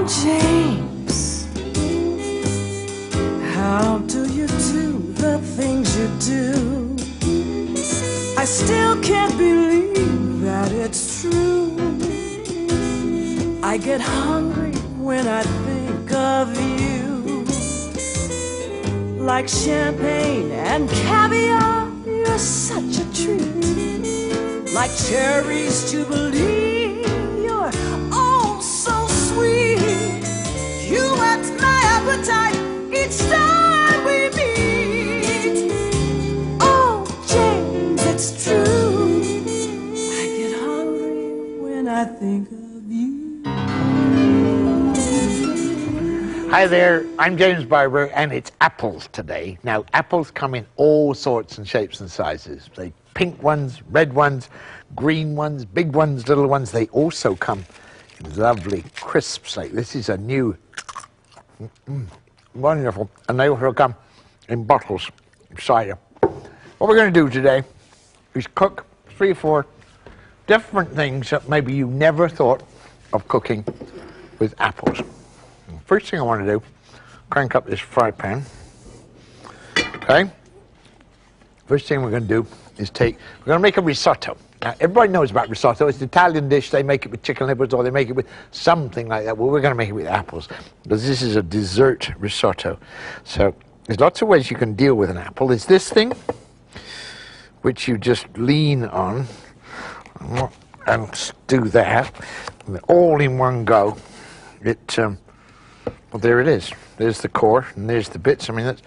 James, how do you do the things you do? I still can't believe that it's true. I get hungry when I think of you. Like champagne and caviar, you're such a treat. Like cherries to believe, you're oh so sweet. You whet my appetite each time we meet. Oh, James, it's true. I get hungry when I think of you. Hi there, I'm James Barber, and it's apples today. Now, apples come in all sorts and shapes and sizes. They pink ones, red ones, green ones, big ones, little ones. They also come in lovely crisps like this. Is a new, wonderful, and they also come in bottles of cider. What we're going to do today is cook 3 or 4 different things that maybe you never thought of cooking with apples. First thing I want to do, crank up this fry pan. Okay? First thing we're going to do is we're going to make a risotto. Now, everybody knows about risotto. It's an Italian dish. They make it with chicken livers or they make it with something like that. Well, we're going to make it with apples because this is a dessert risotto. So there's lots of ways you can deal with an apple. There's this thing, which you just lean on and do that. All in one go. Well, there it is. There's the core, and there's the bits. I mean, that's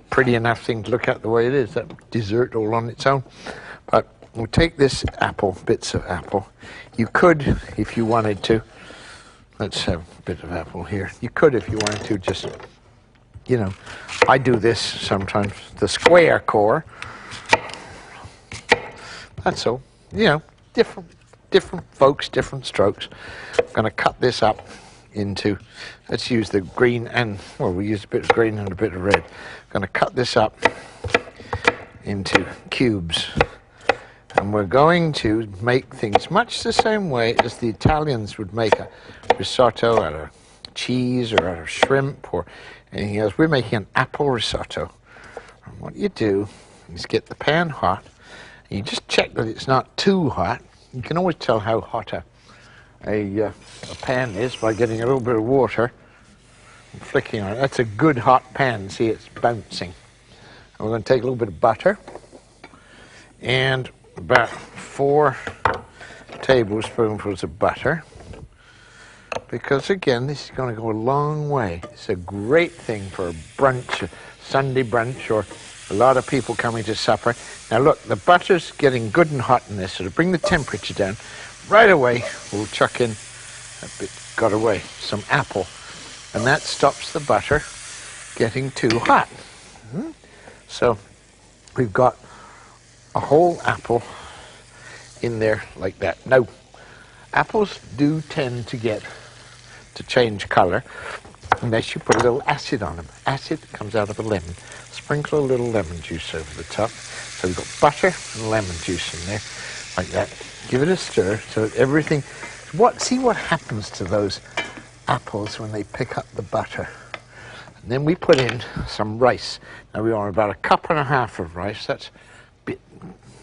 pretty enough thing to look at the way it is. That dessert all on its own. But we'll take this apple, bits of apple. You could, if you wanted to, let's have a bit of apple here. You could, if you wanted to, just, you know, I do this sometimes. The square core. That's all. You know, different folks, different strokes. I'm going to cut this up into, let's use the green and, well, we use a bit of green and a bit of red. I'm going to cut this up into cubes. And we're going to make things much the same way as the Italians would make a risotto out of cheese or out of shrimp or anything else. We're making an apple risotto. And what you do is get the pan hot. And you just check that it's not too hot. You can always tell how hot a pan is by getting a little bit of water and flicking on it. That's a good hot pan. See, it's bouncing. And we're going to take a little bit of butter and about 4 tablespoonfuls of butter, because again, this is going to go a long way. It's a great thing for a brunch, a Sunday brunch, or a lot of people coming to supper. Now look, the butter's getting good and hot in this, so to bring the temperature down, right away we'll chuck in some apple, and that stops the butter getting too hot. So we've got a whole apple in there like that. Now, apples do tend to change color unless you put a little acid on them. Acid comes out of a lemon. Sprinkle a little lemon juice over the top. So we've got butter and lemon juice in there like that. Give it a stir so that everything, see what happens to those apples when they pick up the butter. And then we put in some rice. Now we want about 1.5 cups of rice. That's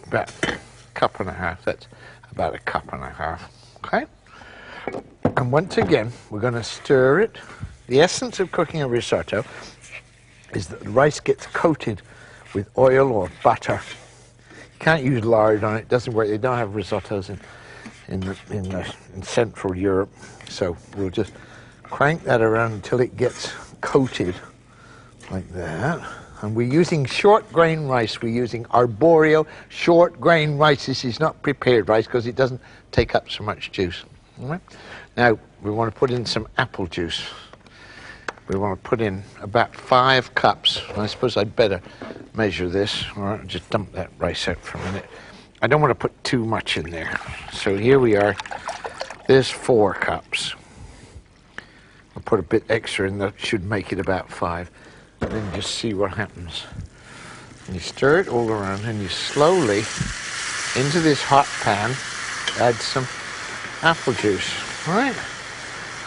about 1.5 cups. That's about 1.5 cups. Okay? And once again, we're going to stir it. The essence of cooking a risotto is that the rice gets coated with oil or butter. You can't use lard on it. It doesn't work. They don't have risottos in Central Europe. So we'll just crank that around until it gets coated like that. And we're using short grain rice. We're using arboreal short grain rice. This is not prepared rice because it doesn't take up so much juice. All right? Now we want to put in some apple juice. We want to put in about 5 cups. I suppose I'd better measure this. All right, just dump that rice out for a minute. I don't want to put too much in there. So here we are. There's 4 cups. I'll put a bit extra in. That should make it about 5. And then just see what happens. And you stir it all around and you slowly, into this hot pan, add some apple juice. All right?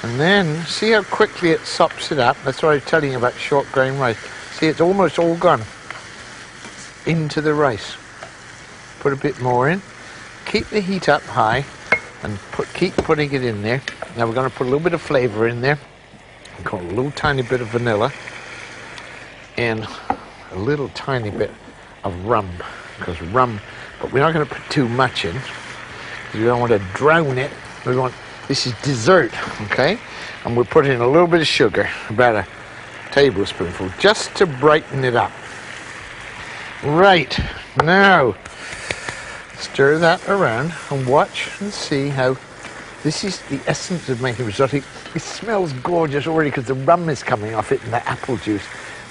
And then, see how quickly it sops it up? That's what I was telling you about short grain rice. See, it's almost all gone into the rice. Put a bit more in. Keep the heat up high and keep putting it in there. Now we're going to put a little bit of flavor in there. We've got a little tiny bit of vanilla and a little tiny bit of rum. But we're not going to put too much in because we don't want to drown it. This is dessert, okay? And we're putting in a little bit of sugar, about a tablespoonful, just to brighten it up. Right, now stir that around and watch and see how this is the essence of making risotto. It smells gorgeous already because the rum is coming off it and the apple juice.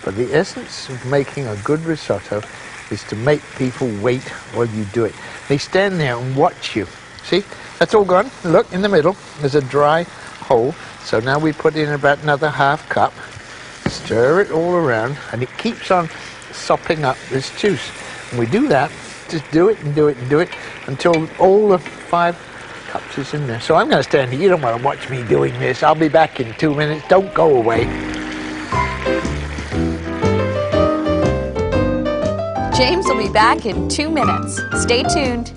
But the essence of making a good risotto is to make people wait while you do it. They stand there and watch you. See, that's all gone. Look, in the middle, there's a dry hole. So now we put in about another half cup. Stir it all around, and it keeps on sopping up this juice. And we do that, just do it and do it and do it until all the 5 cups is in there. So I'm going to stand here. You don't want to watch me doing this. I'll be back in 2 minutes. Don't go away. James will be back in 2 minutes. Stay tuned.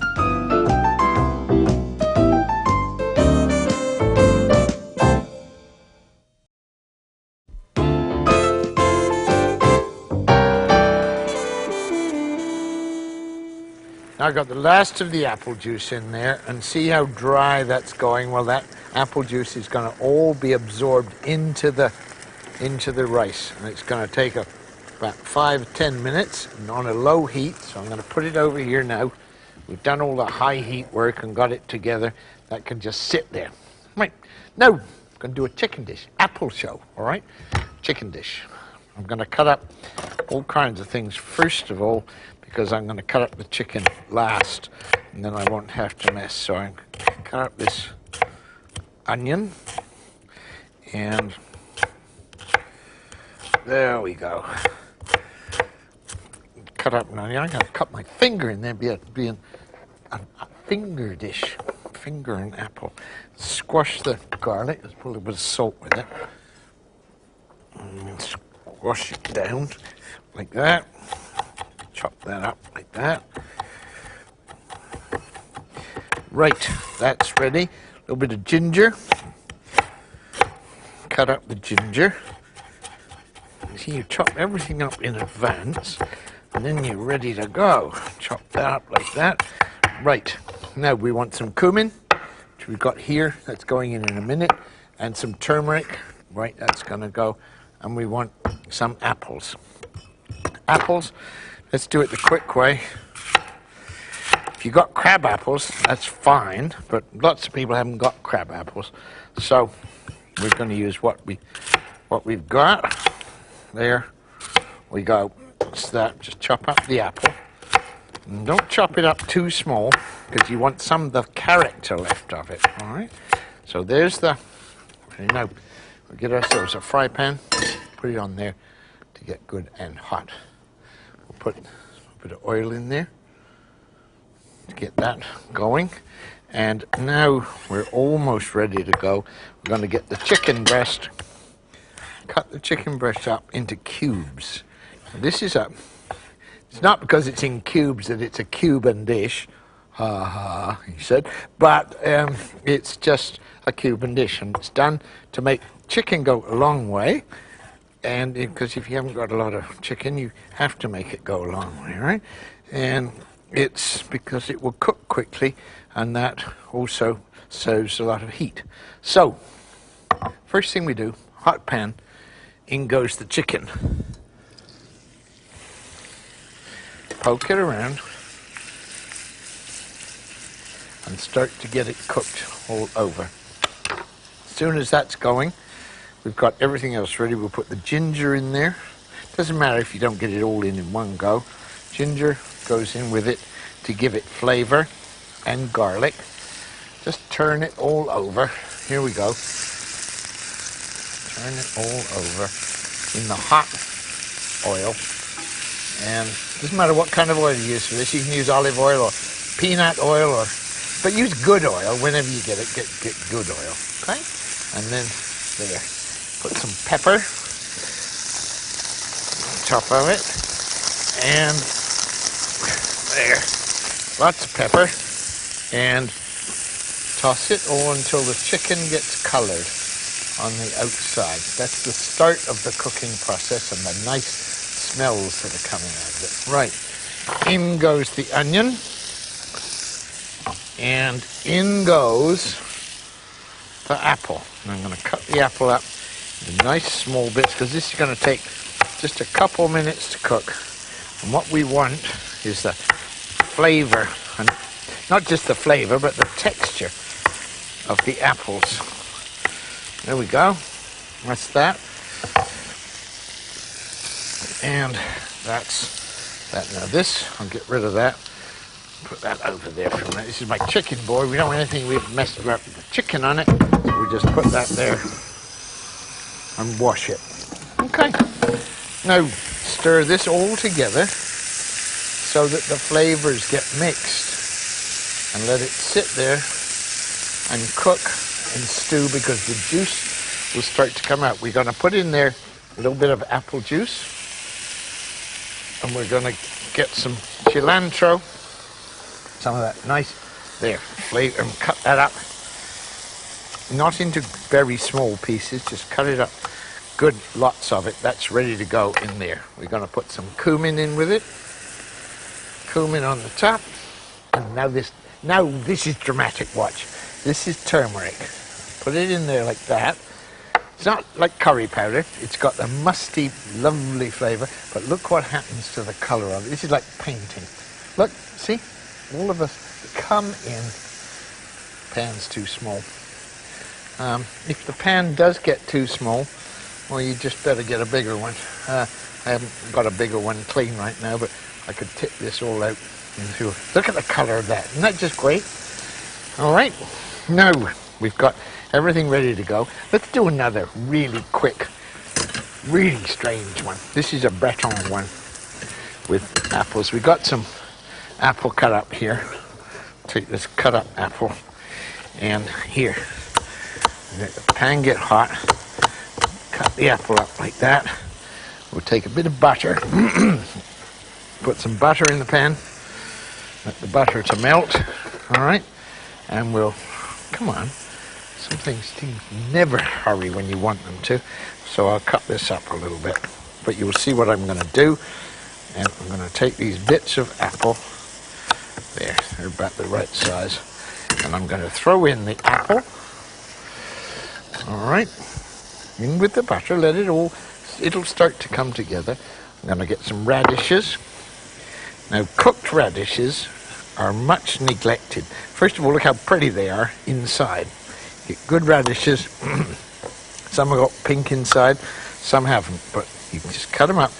Now I've got the last of the apple juice in there, and see how dry that's going. Well, that apple juice is going to all be absorbed into the rice, and it's going to take about 5-10 minutes and on a low heat. So I'm going to put it over here now. We've done all the high heat work and got it together. That can just sit there. Right, now I'm going to do a chicken dish, apple show, all right? Chicken dish. I'm going to cut up all kinds of things first of all, because I'm going to cut up the chicken last, and then I won't have to mess. So I'm going to cut up this onion, and there we go. Cut up an onion. I'm going to cut my finger in there, being a finger dish, finger and apple. Squash the garlic. Let's put a little bit of salt with it. And squash it down like that. Chop that up like that. Right, that's ready. A little bit of ginger. Cut up the ginger. See, you chop everything up in advance, and then you're ready to go. Chop that up like that. Right, now we want some cumin, which we've got here. That's going in a minute. And some turmeric. Right, that's going to go. And we want some apples. Apples. Let's do it the quick way. If you've got crab apples, that's fine, but lots of people haven't got crab apples. So we're going to use what we've got. There we go. That's that. Just chop up the apple. And don't chop it up too small, because you want some of the character left of it. All right. So there's the. Now we'll get ourselves a fry pan. Put it on there to get good and hot. We'll put a bit of oil in there to get that going. And now we're almost ready to go. We're going to get the chicken breast. Cut the chicken breast up into cubes. Now this is it's not because it's in cubes that it's a Cuban dish. Ha ha, he said. But it's just a Cuban dish. And it's done to make chicken go a long way. And because if you haven't got a lot of chicken, you have to make it go a long way, right? And it's because it will cook quickly, and that also saves a lot of heat. So, first thing we do, hot pan, in goes the chicken. Poke it around and start to get it cooked all over. As soon as that's going, we've got everything else ready. We'll put the ginger in there. Doesn't matter if you don't get it all in one go. Ginger goes in with it to give it flavor, and garlic. Just turn it all over. Here we go. Turn it all over in the hot oil. And it doesn't matter what kind of oil you use for this. You can use olive oil or peanut oil, but use good oil whenever you get it. Get good oil. Okay. And then there, put some pepper on top of it, and there, lots of pepper, and toss it all until the chicken gets colored on the outside. That's the start of the cooking process and the nice smells that are coming out of it. Right, in goes the onion, and in goes the apple. And I'm going to cut the apple up in nice small bits because this is going to take just a couple minutes to cook. And what we want is the flavor, and not just the flavor, but the texture of the apples. There we go. That's that. And that's that. Now this, I'll get rid of that. Put that over there for a minute. This is my chicken board. We don't want anything we've messed up with the chicken on it. So we just put that there and wash it. Okay. Now stir this all together so that the flavors get mixed, and let it sit there and cook and stew because the juice will start to come out. We're going to put in there a little bit of apple juice, and we're going to get some cilantro, some of that nice there flavor, and cut that up, not into very small pieces, just cut it up good, lots of it. That's ready to go in there. We're going to put some cumin in with it, cumin on the top, and now this is dramatic. Watch, this is turmeric. Put it in there like that. It's not like curry powder. It's got the musty, lovely flavor, but look what happens to the color of it. This is like painting. Look, see? All of us come in. Pan's too small. If the pan does get too small, well, you just better get a bigger one. I haven't got a bigger one clean right now, but I could tip this all out. Look at the color of that. Isn't that just great? All right. Now we've got everything ready to go. Let's do another really quick, really strange one. This is a Breton one with apples. We got some apple cut up here. Take this cut up apple, and here, let the pan get hot. Cut the apple up like that. We'll take a bit of butter, put some butter in the pan, let the butter to melt, all right, and we'll, come on, some things never hurry when you want them to, so I'll cut this up a little bit, but you'll see what I'm going to do, and I'm going to take these bits of apple, there, they're about the right size, and I'm going to throw in the apple, all right, in with the butter, let it all, it'll start to come together. I'm going to get some radishes. Now, cooked radishes are much neglected. First of all, look how pretty they are inside. Get good radishes. Some have got pink inside, some haven't, but you can just cut them up.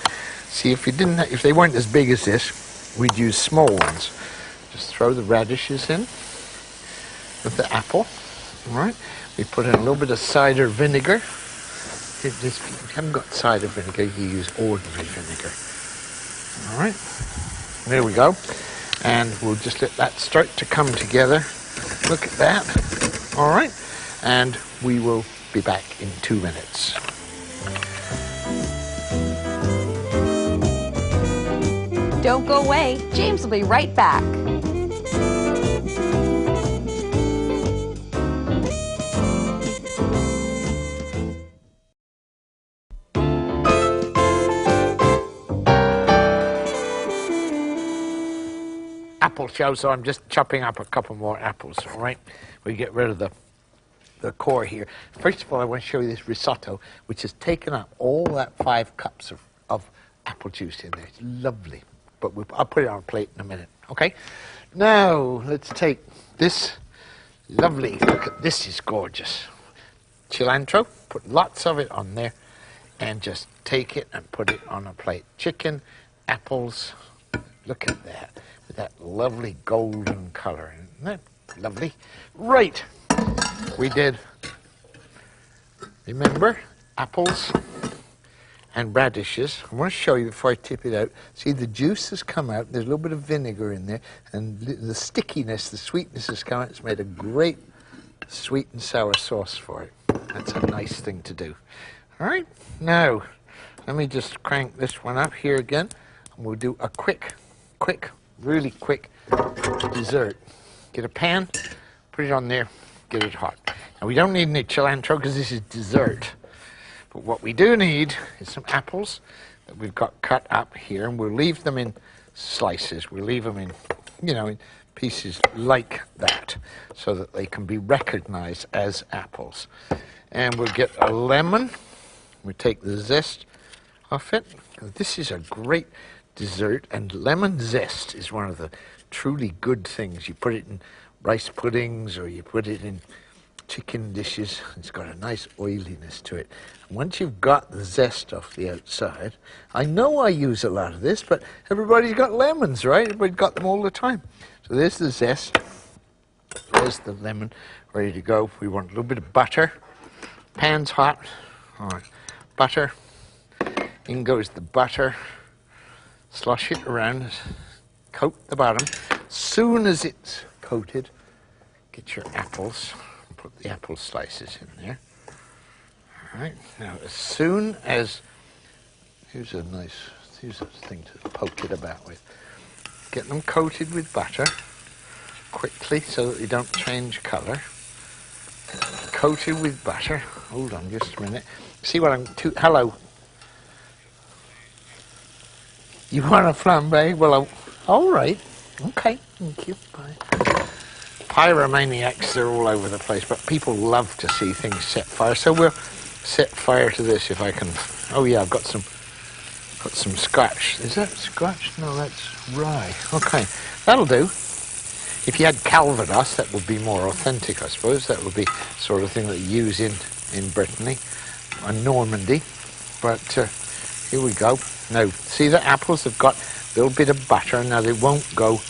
See, if they weren't as big as this, we'd use small ones. Just throw the radishes in with the apple. All right. We put in a little bit of cider vinegar. If you haven't got cider vinegar, you use ordinary vinegar. All right, there we go. And we'll just let that start to come together. Look at that. All right, and we will be back in 2 minutes. Don't go away. James will be right back. Apple show, so I'm just chopping up a couple more apples, all right? We get rid of the core here. First of all, I want to show you this risotto, which has taken up all that 5 cups of apple juice in there. It's lovely, but I'll put it on a plate in a minute, okay? Now, let's take this lovely, look at this, is gorgeous. Cilantro, put lots of it on there, and just take it and put it on a plate. Chicken, apples, look at that. That lovely golden color. Isn't that lovely? Right. We did, remember, apples and radishes. I want to show you before I tip it out. See, the juice has come out. There's a little bit of vinegar in there. And the stickiness, the sweetness has come out. It's made a great sweet and sour sauce for it. That's a nice thing to do. All right, now let me just crank this one up here again, and we'll do a really quick dessert. Get a pan, put it on there, get it hot. Now we don't need any cilantro because this is dessert, but what we do need is some apples that we've got cut up here, and we'll leave them in slices. We'll leave them in, in pieces like that, so that they can be recognized as apples. And we'll get a lemon. We take the zest off it. This is a great dessert, and lemon zest is one of the truly good things. You put it in rice puddings, or you put it in chicken dishes. It's got a nice oiliness to it. And once you've got the zest off the outside, I know I use a lot of this, but everybody's got lemons, right? Everybody's got them all the time. So there's the zest. There's the lemon ready to go. We want a little bit of butter. Pan's hot. All right, butter. In goes the butter. Slosh it around. Coat the bottom. Soon as it's coated, get your apples. Put the apple slices in there. All right. Now, as soon as here's a thing to poke it about with. Get them coated with butter quickly so that they don't change color. Coated with butter. Hold on just a minute. See what I'm... Hello. You want a flambe? Well, all right. Okay. Thank you. Bye. Pyromaniacs, they're all over the place, but people love to see things set fire. So we'll set fire to this if I can... Oh, yeah, I've got some scotch. Is that scotch? No, that's rye. Okay, that'll do. If you had Calvados, that would be more authentic, I suppose. That would be sort of thing that you use in Brittany and Normandy. But here we go. Now, see the apples have got a little bit of butter. Now they won't go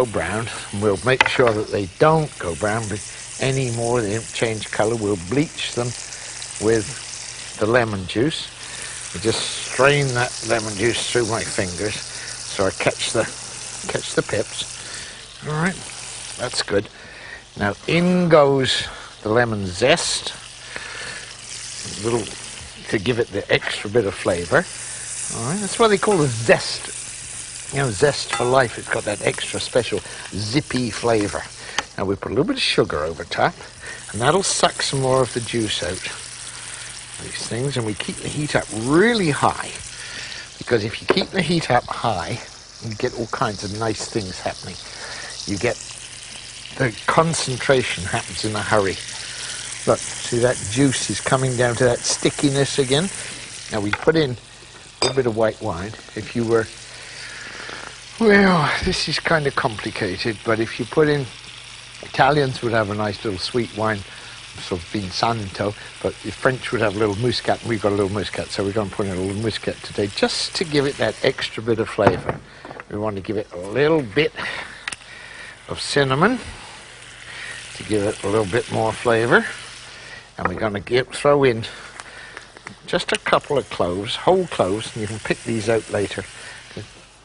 brown. And we'll make sure that they don't go brown any more. They don't change color. We'll bleach them with the lemon juice. I just strain that lemon juice through my fingers so I catch the pips. All right, that's good. Now in goes the lemon zest, to give it the extra bit of flavor. All right, that's what they call the zest. Zest for life. It's got that extra special zippy flavor. Now we put a little bit of sugar over top, and that'll suck some more of the juice out. These things, and we keep the heat up really high, because if you keep the heat up high, you get all kinds of nice things happening. You get the concentration happens in a hurry. Look, see that juice is coming down to that stickiness again. Now we put in a little bit of white wine. If you were, well, this is kind of complicated, but if you put in, Italians would have a nice little sweet wine, sort of bean santo, but the French would have a little muscat, and we've got a little muscat, so we're going to put in a little muscat today, just to give it that extra bit of flavour. We want to give it a little bit of cinnamon, to give it a little bit more flavour, and we're going to throw in just a couple of cloves, whole cloves, and you can pick these out later.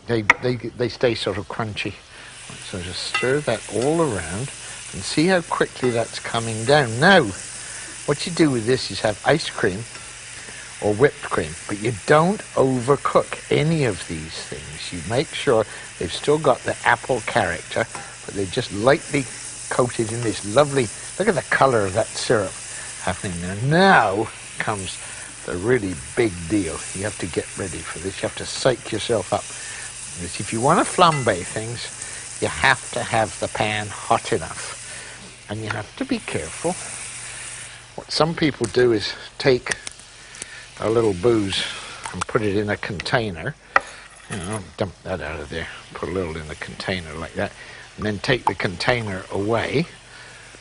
They stay sort of crunchy. So just stir that all around, and see how quickly that's coming down. Now, what you do with this is have ice cream or whipped cream, but you don't overcook any of these things. You make sure they've still got the apple character, but they're just lightly coated in this lovely, look at the color of that syrup happening there. Now comes the really big deal. You have to get ready for this. You have to psych yourself up. Because if you want to flambe things, you have to have the pan hot enough. And you have to be careful. What some people do is take a little booze and put it in a container. Dump that out of there. Put a little in the container like that. And then take the container away.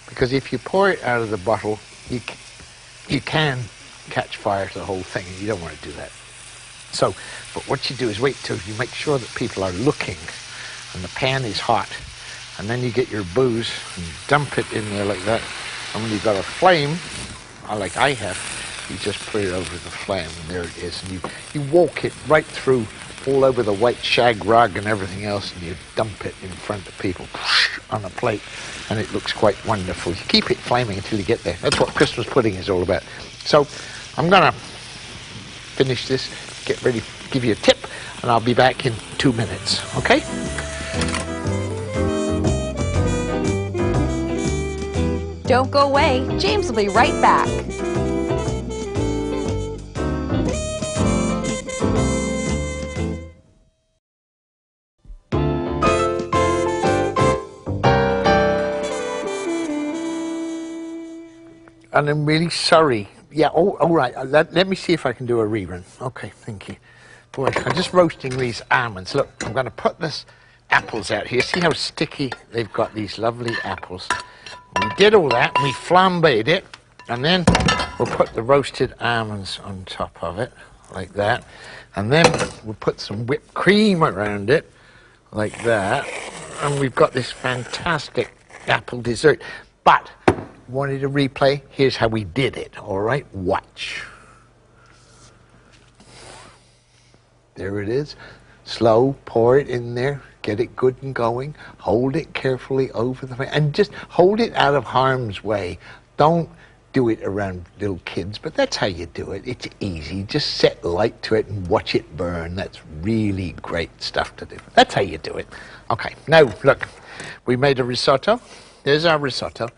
Because if you pour it out of the bottle, you can catch fire to the whole thing, and you don't want to do that. So, but what you do is wait till you make sure that people are looking and the pan is hot, and then you get your booze and dump it in there like that, and when you've got a flame, like I have, you just put it over the flame, and there it is, and you walk it right through all over the white shag rug and everything else, and you dump it in front of people on a plate, and it looks quite wonderful. You keep it flaming until you get there. That's what Christmas pudding is all about. So I'm going to finish this, get ready, give you a tip, and I'll be back in 2 minutes, okay? Don't go away. James will be right back. And I'm really sorry. Yeah, all right. Let me see if I can do a rerun. Okay, thank you. Boy, I'm just roasting these almonds. Look, I'm going to put this apples out here. See how sticky they've got, these lovely apples. We did all that, we flambéed it, and then we'll put the roasted almonds on top of it, like that. And then we'll put some whipped cream around it, like that. And we've got this fantastic apple dessert. But, wanted a replay? Here's how we did it, all right? Watch. There it is. Slow, pour it in there. Get it good and going. Hold it carefully over the flame. And just hold it out of harm's way. Don't do it around little kids, but that's how you do it. It's easy. Just set light to it and watch it burn. That's really great stuff to do. That's how you do it. Okay, now look. We made a risotto. There's our risotto,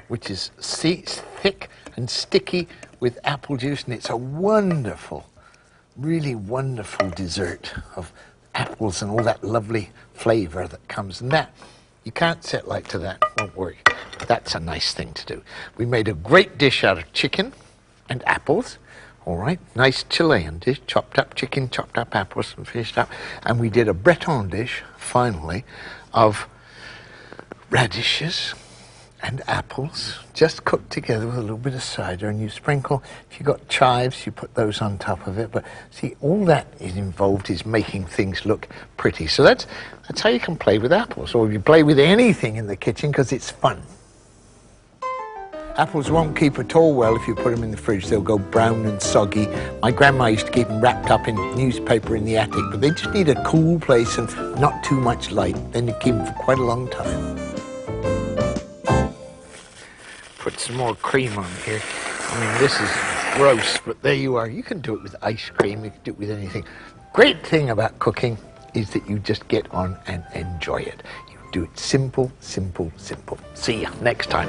which is thick and sticky with apple juice, and it's a wonderful, really wonderful dessert of apples and all that lovely flavour that comes in that. You can't set light to that, don't worry. That's a nice thing to do. We made a great dish out of chicken and apples, all right? Nice Chilean dish, chopped up chicken, chopped up apples and fished up. And we did a Breton dish, finally, of radishes and apples, just cooked together with a little bit of cider, and you sprinkle, if you've got chives, you put those on top of it. But see, all that is involved is making things look pretty. So that's how you can play with apples, or you play with anything in the kitchen, because it's fun. Apples won't keep at all well if you put them in the fridge. They'll go brown and soggy. My grandma used to keep them wrapped up in newspaper in the attic, but they just need a cool place and not too much light. Then you keep them for quite a long time. Put some more cream on here. I mean, this is gross, but there you are. You can do it with ice cream. You can do it with anything. Great thing about cooking is that you just get on and enjoy it. You do it simple, simple, simple. See ya next time.